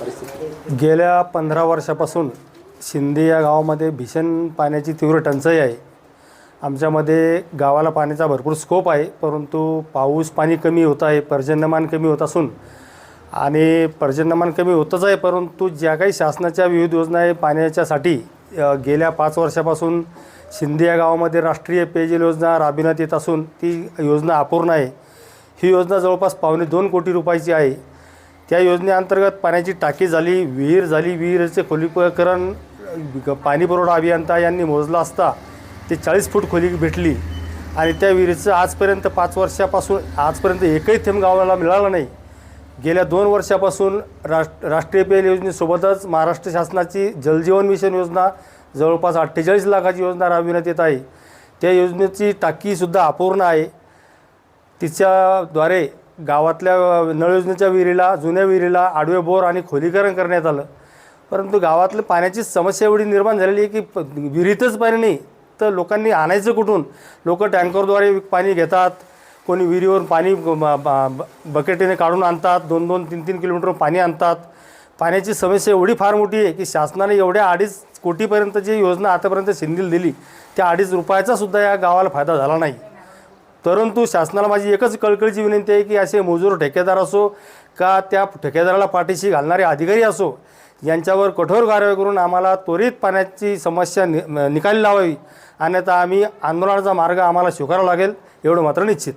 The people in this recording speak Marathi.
परिस्थिती? गेल्या 15 वर्षापासून शिंदे या गावामध्ये भीषण पाण्याची तीव्र टंचाई आहे। आमच्यामध्ये गावाला पाण्याचा भरपूर स्कोप आहे, परंतु पाऊस पाणी कमी होत आहे, पर्जन्यमान कमी होत असून आणि पर्जन्यमान कमी होतच आहे, परंतु ज्या काही शासनाच्या विविध योजना आहे पाण्याच्यासाठी गेल्या 5 वर्षापासून शिंदे या गावामध्ये राष्ट्रीय पेयजल योजना राबविण्यात येत असून ती योजना अपूर्ण आहे। ही योजना जवळपास 2.25 कोटी रुपयाची आहे। त्या योजनेअंतर्गत पाण्याची टाकी झाली, विहीर झाली, विहिरीचे खोलीकरण पाणी पुरवठा अभियंता यांनी मोजला असता ते 40 फूट खोली भेटली आणि त्या विहिरीचं आजपर्यंत 5 वर्षापासून आजपर्यंत एकही थेंब गावाला मिळाला नाही। गेल्या 2 वर्षापासून राष्ट्रीय पेयजल योजनेसोबतच महाराष्ट्र शासनाची जलजीवन मिशन योजना जवळपास 48 लाखाची योजना राबविण्यात येत आहे। त्या योजनेची टाकीसुद्धा अपूर्ण आहे। तिच्याद्वारे गावातल्या नळ योजनेच्या विहिरीला, जुन्या विहिरीला आडवे बोर आणि खोलीकरण करण्यात आलं, परंतु गावातल्या पाण्याची समस्या एवढी निर्माण झालेली आहे की विहिरीतच पाणी नाही तर लोकांनी आणायचं कुठून? लोक टँकरद्वारे पाणी घेतात, कोणी विहिरीवरून पाणी बकेटीने काढून आणतात, 2-2, 3-3 किलोमीटर पाणी आणतात। पाण्याची समस्या एवढी फार मोठी आहे की शासनाने एवढ्या 2.5 कोटीपर्यंत जी योजना आतापर्यंत शिंदेला दिली त्या 2.5 रुपयाचा सुद्धा या गावाला फायदा झाला नाही। परंतु शासनाला माझी एकच कळकळीची विनंती आहे की असे मजूर ठेकेदार असो का त्या ठेकेदाराला पाठीशी घालणारे अधिकारी असो यांच्यावर कठोर कारवाई करून आम्हाला त्वरित पाण्याची समस्या निकाली लावावी, अन्यथा आम्ही आंदोलनाचा मार्ग आम्हाला स्वीकारावा लागेल एवढं मात्र निश्चित।